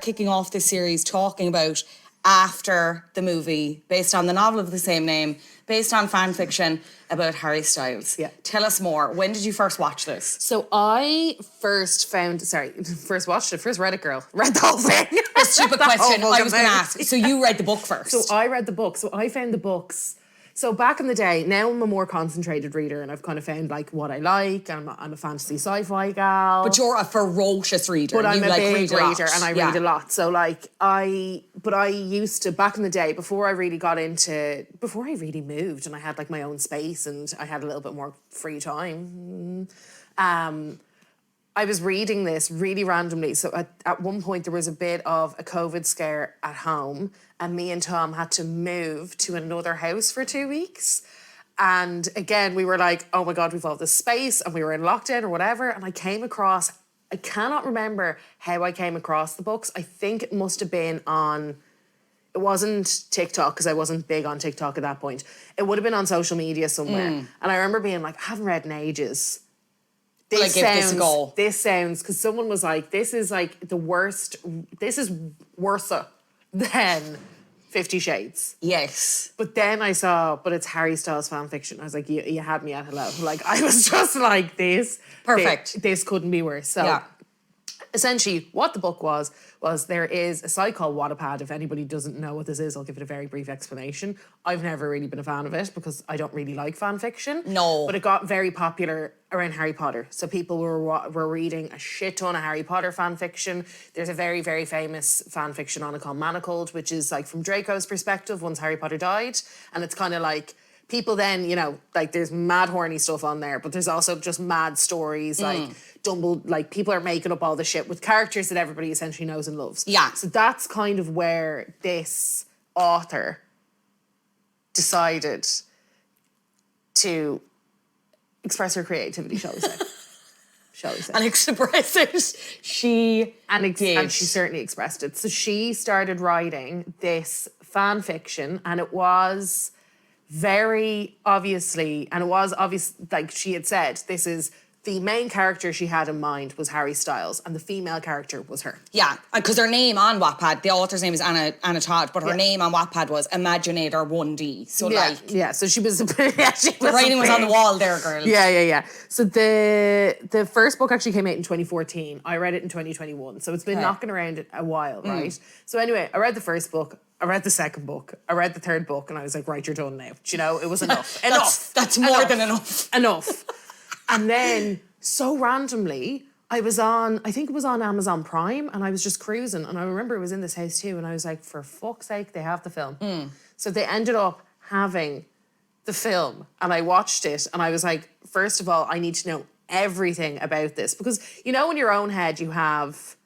kicking off this series talking about after the movie, based on the novel of the same name, based on fan fiction about Harry Styles. Yeah. Tell us more. When did you first watch this? So I first read it, girl. Read the whole thing. A stupid question I was going to thing. ask. So you read the book first? So I read the book. So I found the books. So back in the day, now I'm a more concentrated reader and I've kind of found like what I like. I'm a fantasy sci-fi gal. But you're a ferocious reader. But I'm a big reader and I read a lot. lot. So like I used to, back in the day, before I really moved and I had like my own space and I had a little bit more free time, I was reading this really randomly. So at one point there was a bit of a COVID scare at home and me and Tom had to move to another house for 2 weeks. And again, we were like, oh my God, we've all this space and we were in lockdown or whatever. And I cannot remember how I came across the books. I think it must have been it wasn't TikTok because I wasn't big on TikTok at that point. It would have been on social media somewhere. And I remember being like, I haven't read in ages. Give this a go. This sounds, because someone was like, this is like the worst, this is worse than 50 Shades. Yes. But then I saw, but it's Harry Styles fan fiction. I was like, you had me at hello. Like, I was just like, this. Perfect. This couldn't be worse. So essentially what the book was there is a site called Wattpad. If anybody doesn't know what this is, I'll give it a very brief explanation. I've never really been a fan of it because I don't really like fan fiction. No. But it got very popular around Harry Potter. So people were reading a shit ton of Harry Potter fan fiction. There's a very, very famous fan fiction on it called Manacled, which is like from Draco's perspective once Harry Potter died. And it's kind of like people then, you know, like there's mad horny stuff on there, but there's also just mad stories, like like people are making up all the shit with characters that everybody essentially knows and loves. Yeah. So that's kind of where this author decided to express her creativity, shall we say. And express it. She did. And she certainly expressed it. So she started writing this fan fiction and it was very obviously, and it was obvious, like she had said, this is the main character she had in mind was Harry Styles, and the female character was her. Yeah, because her name on Wattpad, the author's name is Anna Todd, but her name on Wattpad was Imaginator 1D. So so she was the writing was on the wall there, girl. Yeah. So the first book actually came out in 2014. I read it in 2021. So it's been knocking around a while, right? So anyway, I read the first book. I read the second book. I read the third book, and I was like, right, you're done now. Do you know, it was enough. That's more than enough. Enough. And then, so randomly, I think it was on Amazon Prime, and I was just cruising, and I remember it was in this house too, and I was like, for fuck's sake, they have the film. So they ended up having the film, and I watched it, and I was like, first of all, I need to know everything about this, because, you know, in your own head, you have,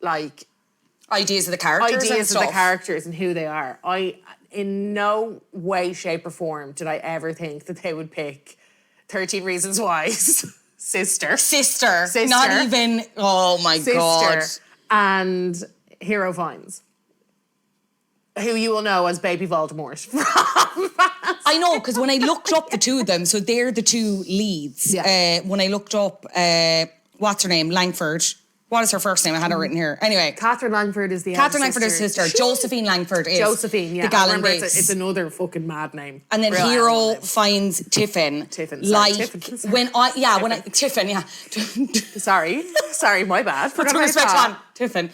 like... Ideas of the characters and who they are. In no way, shape, or form did I ever think that they would pick 13 Reasons Why's sister. Not even, oh my God. And Hero Vines, who you will know as Baby Voldemort. I know, because when I looked up the two of them, so they're the two leads. Yeah. When I looked up, what's her name? Langford. What is her first name? I had it written here. Anyway. Catherine Langford is the sister. Josephine Langford is Josephine, yeah. the gal remember it's another fucking mad name. And then Hero finds Tiffin. Tiffin. Tiffin, yeah. Sorry, my bad. Put some respect on Tiffin.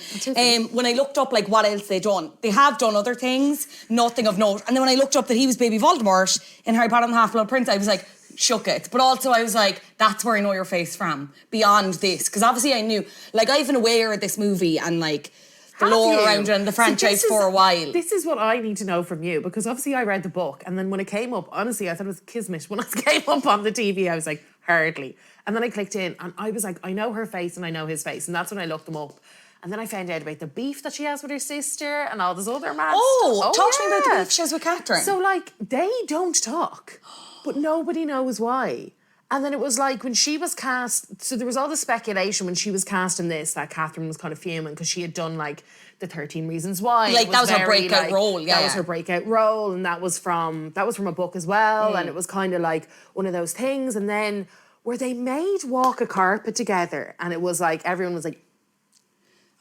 When I looked up like what else they done, they have done other things, nothing of note. And then when I looked up that he was Baby Voldemort in Harry Potter and the Half-Blood Prince, I was like, shook it. But also I was like, that's where I know your face from, beyond this. Because obviously I knew, like I've been aware of this movie and like the lore around it and the franchise for a while. This is what I need to know from you, because obviously I read the book and then when it came up, honestly, I thought it was kismet. When it came up on the TV, I was like, hardly. And then I clicked in and I was like, I know her face and I know his face. And that's when I looked them up. And then I found out about the beef that she has with her sister and all this other mad stuff. Talk to me about the beef she has with Catherine. So like, they don't talk. But nobody knows why. And then it was like when she was cast, so there was all the speculation when she was cast in this that Catherine was kind of fuming because she had done like the 13 Reasons Why. Like that was her breakout role. Yeah, that was her breakout role, and that was from a book as well. And it was kind of like one of those things. And then where they made walk a carpet together, and it was like everyone was like,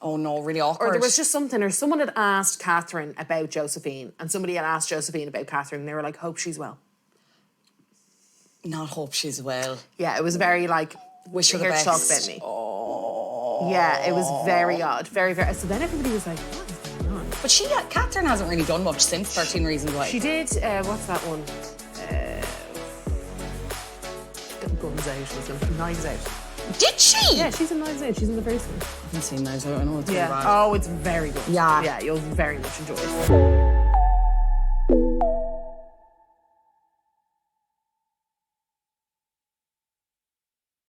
Oh no, really awkward. Or there was just something, or someone had asked Catherine about Josephine, and somebody had asked Josephine about Catherine, and they were like, hope she's well. Not hope she's well. Yeah, it was very like, Wish her the here to best. talk about me. Oh. Yeah, it was very odd. Very, very. So then everybody was like, what is going on? But Catherine hasn't really done much since 13 Reasons Why. She did, what's that one? Guns Out, wasn't it? Knives Out. Did she? Yeah, she's in Knives Out. She's in the first one. I haven't seen those. I know it's Yeah. bad. Oh, it's very good. Yeah. Yeah, you'll very much enjoy it.